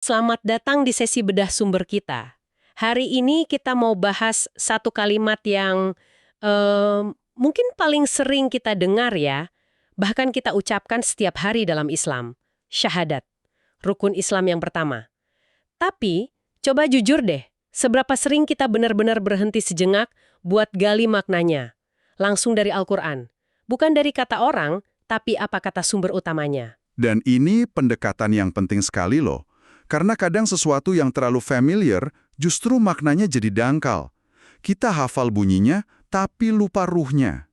Selamat datang di sesi bedah sumber kita. Hari ini kita mau bahas satu kalimat yang mungkin paling sering kita dengar ya, bahkan kita ucapkan setiap hari dalam Islam, syahadat, rukun Islam yang pertama. Tapi, coba jujur deh, seberapa sering kita benar-benar berhenti sejenak buat gali maknanya, langsung dari Al-Quran. Bukan dari kata orang, tapi apa kata sumber utamanya. Dan ini pendekatan yang penting sekali loh. Karena kadang sesuatu yang terlalu familiar justru maknanya jadi dangkal. Kita hafal bunyinya, tapi lupa ruhnya.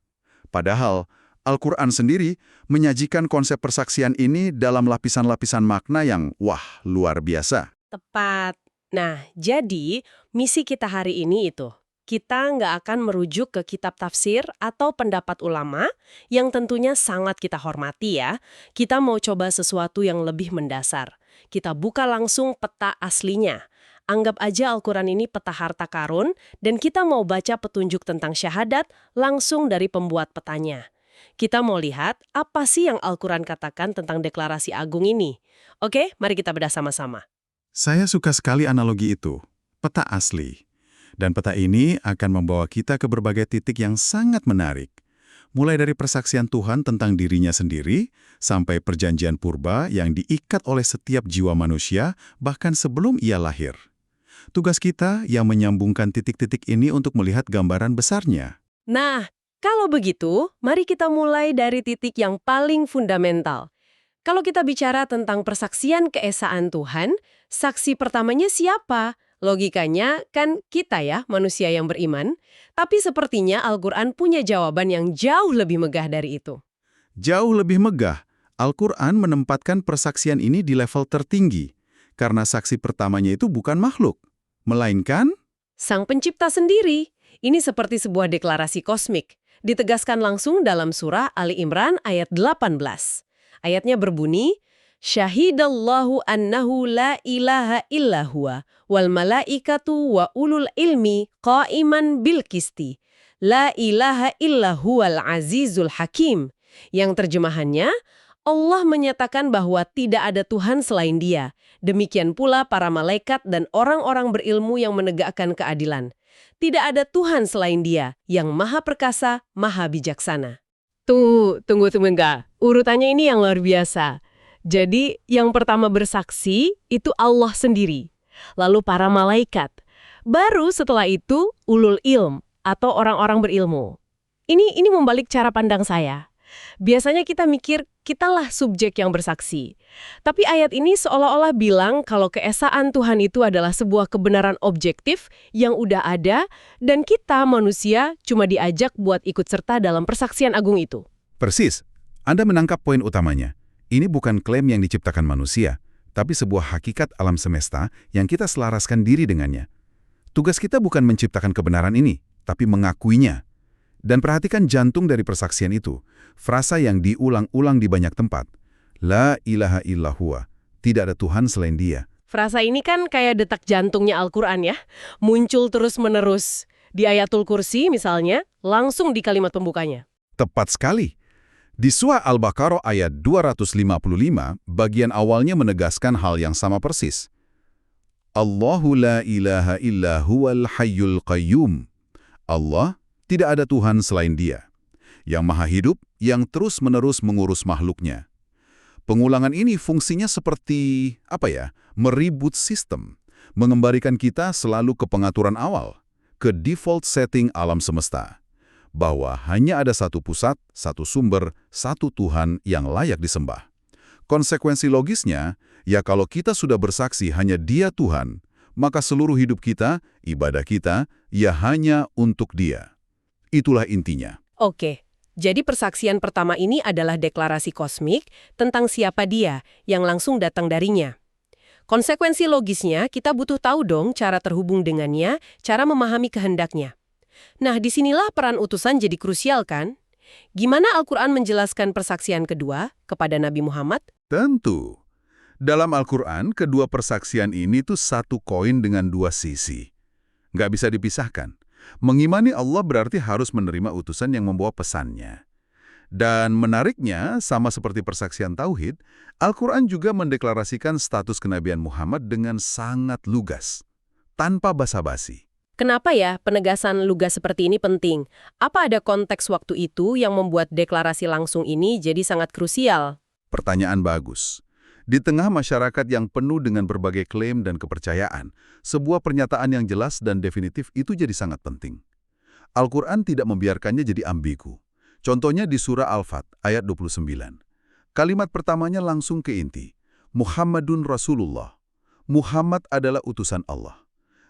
Padahal, Al-Quran sendiri menyajikan konsep persaksian ini dalam lapisan-lapisan makna yang, wah, luar biasa. Tepat. Nah, jadi misi kita hari ini itu. Kita nggak akan merujuk ke kitab tafsir atau pendapat ulama yang tentunya sangat kita hormati ya. Kita mau coba sesuatu yang lebih mendasar. Kita buka langsung peta aslinya. Anggap aja Al-Quran ini peta harta karun dan kita mau baca petunjuk tentang syahadat langsung dari pembuat petanya. Kita mau lihat apa sih yang Al-Quran katakan tentang deklarasi agung ini. Oke, mari kita bedah sama-sama. Saya suka sekali analogi itu, peta asli. Dan peta ini akan membawa kita ke berbagai titik yang sangat menarik. Mulai dari persaksian Tuhan tentang dirinya sendiri, sampai perjanjian purba yang diikat oleh setiap jiwa manusia, bahkan sebelum ia lahir. Tugas kita yang menyambungkan titik-titik ini untuk melihat gambaran besarnya. Nah, kalau begitu, mari kita mulai dari titik yang paling fundamental. Kalau kita bicara tentang persaksian keesaan Tuhan, saksi pertamanya siapa? Logikanya kan kita ya, manusia yang beriman. Tapi sepertinya Al-Quran punya jawaban yang jauh lebih megah dari itu. Jauh lebih megah, Al-Quran menempatkan persaksian ini di level tertinggi, karena saksi pertamanya itu bukan makhluk, melainkan Sang Pencipta sendiri. Ini seperti sebuah deklarasi kosmik. Ditegaskan langsung dalam surah Ali Imran ayat 18. Ayatnya berbunyi, Syahidallahu annahu la ilaha illa huwa wal malaikatu wa ulul ilmi qaiman bil qisti. La ilaha illa huwal azizul hakim. Yang terjemahannya, Allah menyatakan bahwa tidak ada Tuhan selain Dia. Demikian pula para malaikat dan orang-orang berilmu yang menegakkan keadilan. Tidak ada Tuhan selain Dia, yang maha perkasa, maha bijaksana. Tunggu enggak. Urutannya ini yang luar biasa. Jadi, yang pertama bersaksi itu Allah sendiri. Lalu para malaikat. Baru setelah itu, ulul ilm atau orang-orang berilmu. Ini membalik cara pandang saya. Biasanya kita mikir, kitalah subjek yang bersaksi. Tapi ayat ini seolah-olah bilang kalau keesaan Tuhan itu adalah sebuah kebenaran objektif yang udah ada, dan kita, manusia, cuma diajak buat ikut serta dalam persaksian agung itu. persis. Anda menangkap poin utamanya. Ini bukan klaim yang diciptakan manusia, tapi sebuah hakikat alam semesta yang kita selaraskan diri dengannya. Tugas kita bukan menciptakan kebenaran ini, tapi mengakuinya. Dan perhatikan jantung dari persaksian itu, frasa yang diulang-ulang di banyak tempat. La ilaha illa huwa, tidak ada Tuhan selain Dia. Frasa ini kan kayak detak jantungnya Al-Quran ya, muncul terus-menerus. Di Ayatul Kursi misalnya, langsung di kalimat pembukanya. Tepat sekali. Di Surah Al-Baqarah ayat 255, bagian awalnya menegaskan hal yang sama persis. Allahu la ilaha illa huwal hayyul qayyum. Allah, tidak ada Tuhan selain Dia, yang maha hidup, yang terus-menerus mengurus makhluknya. Pengulangan ini fungsinya seperti, meribut sistem, mengembalikan kita selalu ke pengaturan awal, ke default setting alam semesta, bahwa hanya ada satu pusat, satu sumber, satu Tuhan yang layak disembah. Konsekuensi logisnya, ya kalau kita sudah bersaksi hanya Dia Tuhan, maka seluruh hidup kita, ibadah kita, ya hanya untuk Dia. Itulah intinya. Oke, jadi persaksian pertama ini adalah deklarasi kosmik tentang siapa Dia yang langsung datang darinya. Konsekuensi logisnya, kita butuh tahu dong cara terhubung dengannya, cara memahami kehendaknya. Nah, disinilah peran utusan jadi krusial kan? Gimana Al-Quran menjelaskan persaksian kedua kepada Nabi Muhammad? Tentu. Dalam Al-Quran, kedua persaksian ini tuh satu koin dengan dua sisi. Nggak bisa dipisahkan. Mengimani Allah berarti harus menerima utusan yang membawa pesannya. Dan menariknya, sama seperti persaksian Tauhid, Al-Quran juga mendeklarasikan status kenabian Muhammad dengan sangat lugas, tanpa basa-basi. Kenapa ya penegasan lugas seperti ini penting? Apa ada konteks waktu itu yang membuat deklarasi langsung ini jadi sangat krusial? Pertanyaan bagus. Di tengah masyarakat yang penuh dengan berbagai klaim dan kepercayaan, sebuah pernyataan yang jelas dan definitif itu jadi sangat penting. Al-Quran tidak membiarkannya jadi ambigu. Contohnya di surah Al-Fat, ayat 29. Kalimat pertamanya langsung ke inti. Muhammadun Rasulullah. Muhammad adalah utusan Allah.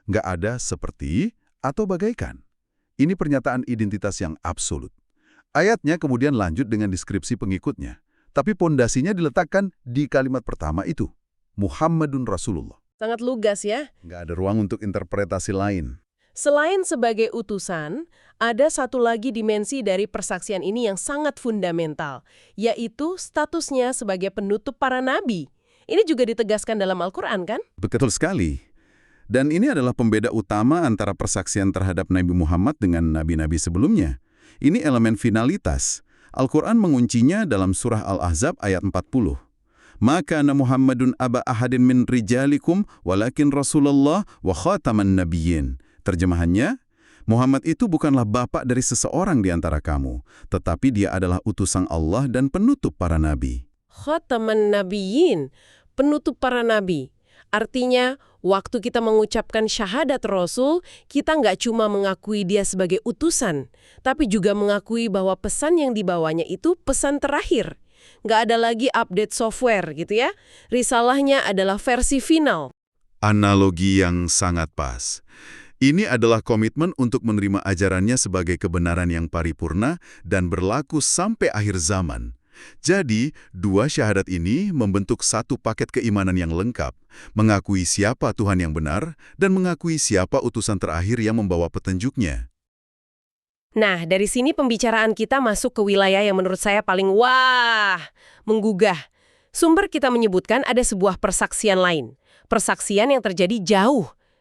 Nggak ada seperti atau bagaikan. Ini pernyataan identitas yang absolut. Ayatnya kemudian lanjut dengan deskripsi pengikutnya. Tapi pondasinya diletakkan di kalimat pertama itu. Muhammadun Rasulullah. Sangat lugas ya. Nggak ada ruang untuk interpretasi lain. Selain sebagai utusan, ada satu lagi dimensi dari persaksian ini yang sangat fundamental, yaitu statusnya sebagai penutup para nabi. Ini juga ditegaskan dalam Al-Quran kan? Betul sekali. Dan ini adalah pembeda utama antara persaksian terhadap Nabi Muhammad dengan nabi-nabi sebelumnya. Ini elemen finalitas. Al-Quran menguncinya dalam surah Al-Ahzab ayat 40. Maka Muhammadun aba ahadin min rijalikum walakin Rasulullah wa khataman nabiyyin. Terjemahannya, Muhammad itu bukanlah bapak dari seseorang di antara kamu, tetapi dia adalah utusan Allah dan penutup para nabi. Khataman nabiyyin, penutup para nabi. Artinya, waktu kita mengucapkan syahadat Rasul, kita nggak cuma mengakui dia sebagai utusan, tapi juga mengakui bahwa pesan yang dibawanya itu pesan terakhir. Nggak ada lagi update software gitu ya. Risalahnya adalah versi final. Analogi yang sangat pas. Ini adalah komitmen untuk menerima ajarannya sebagai kebenaran yang paripurna dan berlaku sampai akhir zaman. Jadi, dua syahadat ini membentuk satu paket keimanan yang lengkap, mengakui siapa Tuhan yang benar dan mengakui siapa utusan terakhir yang membawa petunjuknya. Nah, dari sini pembicaraan kita masuk ke wilayah yang menurut saya paling menggugah. Sumber kita menyebutkan ada sebuah persaksian lain. Persaksian yang terjadi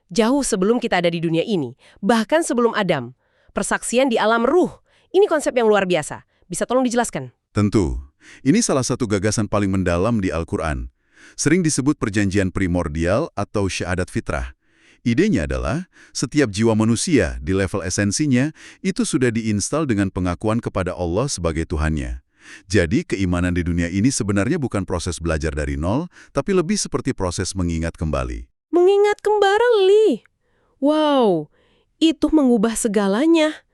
jauh sebelum kita ada di dunia ini. Bahkan sebelum Adam. Persaksian di alam ruh. Ini konsep yang luar biasa. Bisa tolong dijelaskan? Tentu. Ini salah satu gagasan paling mendalam di Al-Quran. Sering disebut perjanjian primordial atau syahadat fitrah. Idenya adalah, setiap jiwa manusia di level esensinya itu sudah diinstal dengan pengakuan kepada Allah sebagai Tuhannya. Jadi, keimanan di dunia ini sebenarnya bukan proses belajar dari nol, tapi lebih seperti proses mengingat kembali. Mengingat kembali? Wow, itu mengubah segalanya.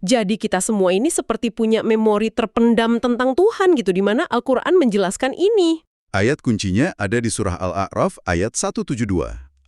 Jadi kita semua ini seperti punya memori terpendam tentang Tuhan gitu, di mana Al-Quran menjelaskan ini. Ayat kuncinya ada di surah Al-A'raf ayat 172.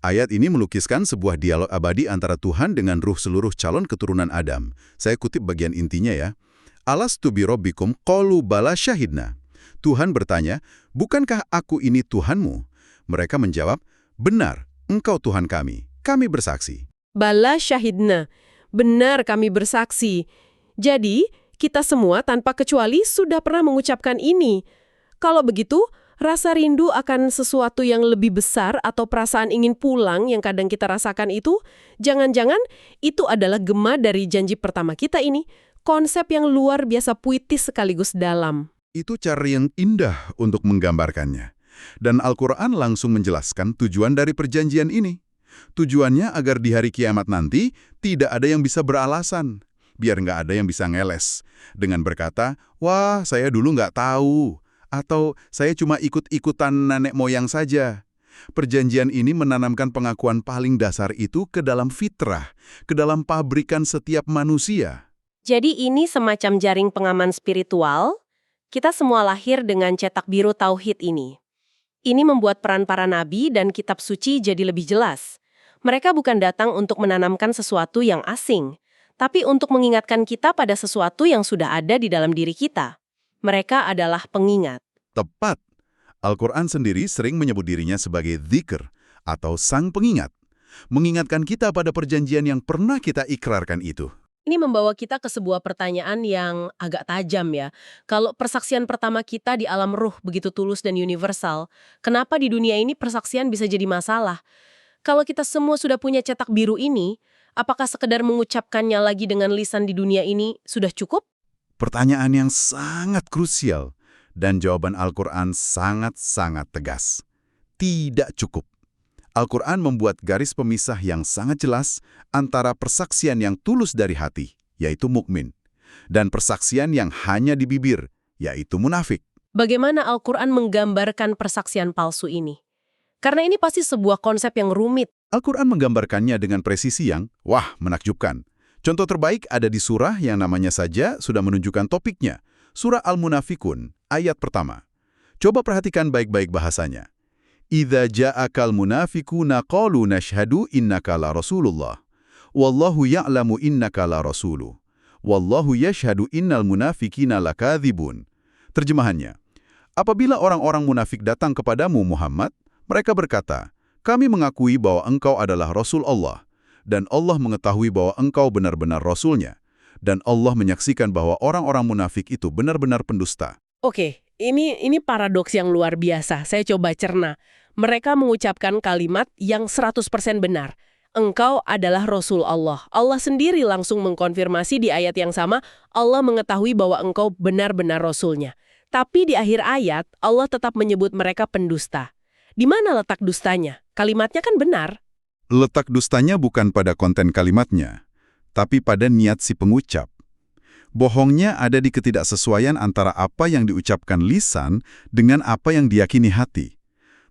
Ayat ini melukiskan sebuah dialog abadi antara Tuhan dengan ruh seluruh calon keturunan Adam. Saya kutip bagian intinya ya. Alastu bi rabbikum qalu bala syahidna. Tuhan bertanya, bukankah aku ini Tuhanmu? Mereka menjawab, benar, engkau Tuhan kami bersaksi. Bala syahidna. Benar kami bersaksi. Jadi, kita semua tanpa kecuali sudah pernah mengucapkan ini. Kalau begitu, rasa rindu akan sesuatu yang lebih besar atau perasaan ingin pulang yang kadang kita rasakan itu, jangan-jangan itu adalah gema dari janji pertama kita ini. Konsep yang luar biasa puitis sekaligus dalam. Itu cara yang indah untuk menggambarkannya. Dan Al-Quran langsung menjelaskan tujuan dari perjanjian ini. Tujuannya agar di hari kiamat nanti tidak ada yang bisa beralasan, biar nggak ada yang bisa ngeles, dengan berkata, wah saya dulu nggak tahu, atau saya cuma ikut-ikutan nenek moyang saja. Perjanjian ini menanamkan pengakuan paling dasar itu ke dalam fitrah, ke dalam pabrikan setiap manusia. Jadi ini semacam jaring pengaman spiritual. Kita semua lahir dengan cetak biru tauhid ini. Ini membuat peran para nabi dan kitab suci jadi lebih jelas. Mereka bukan datang untuk menanamkan sesuatu yang asing, tapi untuk mengingatkan kita pada sesuatu yang sudah ada di dalam diri kita. Mereka adalah pengingat. Tepat. Al-Quran sendiri sering menyebut dirinya sebagai dzikr atau sang pengingat. Mengingatkan kita pada perjanjian yang pernah kita ikrarkan itu. Ini membawa kita ke sebuah pertanyaan yang agak tajam ya. Kalau persaksian pertama kita di alam ruh begitu tulus dan universal, kenapa di dunia ini persaksian bisa jadi masalah? Kalau kita semua sudah punya cetak biru ini, apakah sekedar mengucapkannya lagi dengan lisan di dunia ini sudah cukup? Pertanyaan yang sangat krusial, dan jawaban Al-Quran sangat-sangat tegas. Tidak cukup. Al-Quran membuat garis pemisah yang sangat jelas antara persaksian yang tulus dari hati, yaitu mukmin, dan persaksian yang hanya di bibir, yaitu munafik. Bagaimana Al-Quran menggambarkan persaksian palsu ini? Karena ini pasti sebuah konsep yang rumit. Al-Quran menggambarkannya dengan presisi yang, wah, menakjubkan. Contoh terbaik ada di surah yang namanya saja sudah menunjukkan topiknya. Surah Al-Munafikun, ayat pertama. Coba perhatikan baik-baik bahasanya. Idza ja'akal munafiquna qalu nashhadu innaka la rasulullah. Wallahu ya'lamu innaka la rasuluh. Wallahu yashhadu innal munafiqina lakadzibun. Terjemahannya, apabila orang-orang munafik datang kepadamu Muhammad, mereka berkata, kami mengakui bahwa engkau adalah Rasul Allah, dan Allah mengetahui bahwa engkau benar-benar Rasulnya, dan Allah menyaksikan bahwa orang-orang munafik itu benar-benar pendusta. Oke, ini paradoks yang luar biasa. Saya coba cerna. Mereka mengucapkan kalimat yang 100% benar. Engkau adalah Rasul Allah. Allah sendiri langsung mengkonfirmasi di ayat yang sama, Allah mengetahui bahwa engkau benar-benar Rasulnya. Tapi di akhir ayat, Allah tetap menyebut mereka pendusta. Di mana letak dustanya? Kalimatnya kan benar. Letak dustanya bukan pada konten kalimatnya, tapi pada niat si pengucap. Bohongnya ada di ketidaksesuaian antara apa yang diucapkan lisan dengan apa yang diyakini hati.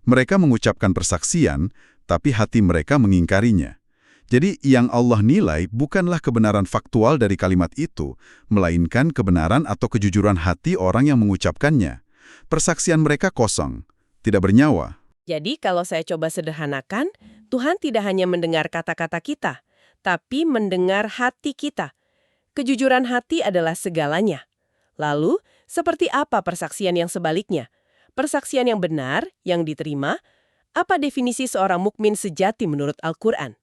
Mereka mengucapkan persaksian, tapi hati mereka mengingkarinya. Jadi yang Allah nilai bukanlah kebenaran faktual dari kalimat itu, melainkan kebenaran atau kejujuran hati orang yang mengucapkannya. Persaksian mereka kosong, tidak bernyawa. Jadi kalau saya coba sederhanakan, Tuhan tidak hanya mendengar kata-kata kita, tapi mendengar hati kita. Kejujuran hati adalah segalanya. Lalu, seperti apa persaksian yang sebaliknya? Persaksian yang benar, yang diterima, apa definisi seorang mukmin sejati menurut Al-Quran?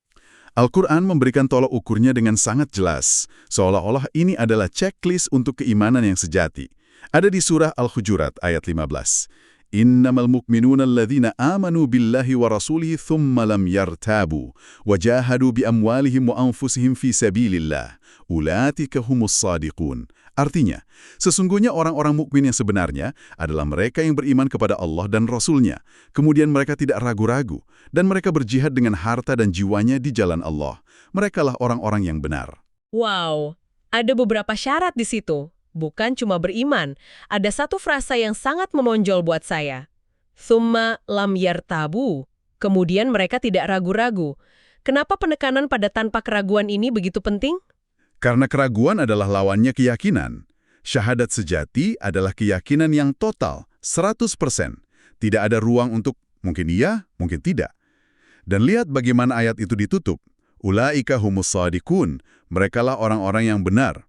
Al-Quran memberikan tolak ukurnya dengan sangat jelas, seolah-olah ini adalah checklist untuk keimanan yang sejati. Ada di surah Al-Hujurat ayat 15. Innamal mu'minuna alladzina amanu billahi wa rasulihi thumma lam yartabu wa jahadu bi amwalihim wa anfusihim fi sabilillah. Ulatika humus shadiqun. Artinya, sesungguhnya orang-orang mukmin yang sebenarnya adalah mereka yang beriman kepada Allah dan Rasul-Nya. Kemudian mereka tidak ragu-ragu, dan mereka berjihad dengan harta dan jiwanya di jalan Allah. Merekalah orang-orang yang benar. Wow, ada beberapa syarat di situ. Bukan cuma beriman. Ada satu frasa yang sangat memonjol buat saya. Thumma lam yartabu. Kemudian mereka tidak ragu-ragu. Kenapa penekanan pada tanpa keraguan ini begitu penting? Karena keraguan adalah lawannya keyakinan. Syahadat sejati adalah keyakinan yang total, 100%. Tidak ada ruang untuk mungkin iya, mungkin tidak. Dan lihat bagaimana ayat itu ditutup. Ulaika humus shadiqun. Merekalah orang-orang yang benar.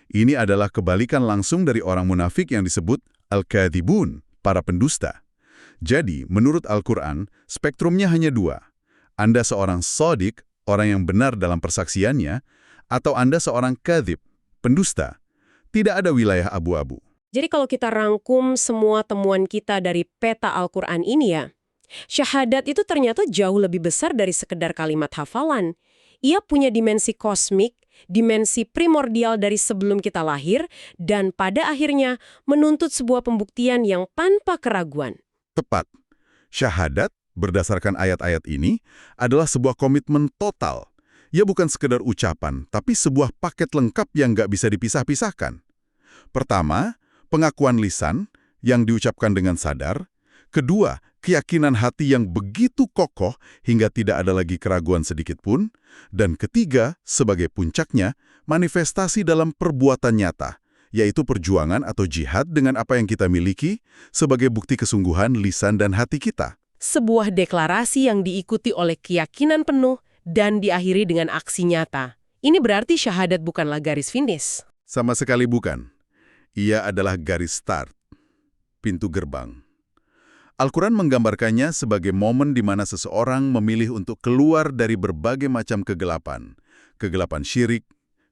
Ini adalah kebalikan langsung dari orang munafik yang disebut al-kadhibun, para pendusta. Jadi, menurut Al-Quran, spektrumnya hanya dua. Anda seorang shadiq, orang yang benar dalam persaksiannya, atau Anda seorang kadhib, pendusta. Tidak ada wilayah abu-abu. Jadi kalau kita rangkum semua temuan kita dari peta Al-Quran ini ya, syahadat itu ternyata jauh lebih besar dari sekedar kalimat hafalan. Ia punya dimensi kosmik, dimensi primordial dari sebelum kita lahir, dan pada akhirnya menuntut sebuah pembuktian yang tanpa keraguan. Tepat. Syahadat, berdasarkan ayat-ayat ini, adalah sebuah komitmen total. Ya bukan sekedar ucapan, tapi sebuah paket lengkap yang nggak bisa dipisah-pisahkan. Pertama, pengakuan lisan yang diucapkan dengan sadar. Kedua, keyakinan hati yang begitu kokoh hingga tidak ada lagi keraguan sedikit pun. Dan ketiga, sebagai puncaknya, manifestasi dalam perbuatan nyata, yaitu perjuangan atau jihad dengan apa yang kita miliki sebagai bukti kesungguhan lisan dan hati kita. Sebuah deklarasi yang diikuti oleh keyakinan penuh dan diakhiri dengan aksi nyata. Ini berarti syahadat bukanlah garis finish. Sama sekali bukan. Ia adalah garis start, pintu gerbang. Al-Quran menggambarkannya sebagai momen di mana seseorang memilih untuk keluar dari berbagai macam kegelapan. Kegelapan syirik,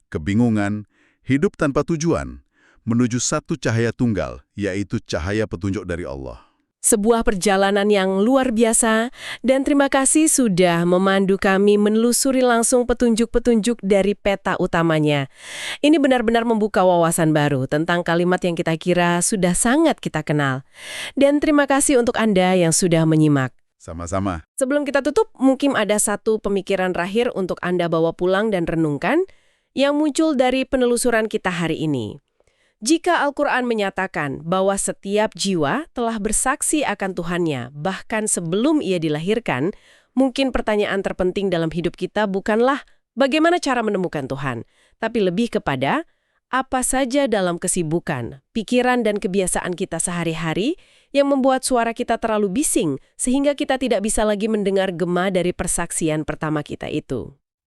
kebingungan, hidup tanpa tujuan, menuju satu cahaya tunggal, yaitu cahaya petunjuk dari Allah. Sebuah perjalanan yang luar biasa, dan terima kasih sudah memandu kami menelusuri langsung petunjuk-petunjuk dari peta utamanya. Ini benar-benar membuka wawasan baru tentang kalimat yang kita kira sudah sangat kita kenal. Dan terima kasih untuk Anda yang sudah menyimak. Sama-sama. Sebelum kita tutup, mungkin ada satu pemikiran terakhir untuk Anda bawa pulang dan renungkan yang muncul dari penelusuran kita hari ini. Jika Al-Quran menyatakan bahwa setiap jiwa telah bersaksi akan Tuhannya, bahkan sebelum ia dilahirkan, mungkin pertanyaan terpenting dalam hidup kita bukanlah bagaimana cara menemukan Tuhan, tapi lebih kepada apa saja dalam kesibukan, pikiran dan kebiasaan kita sehari-hari yang membuat suara kita terlalu bising, sehingga kita tidak bisa lagi mendengar gema dari persaksian pertama kita itu.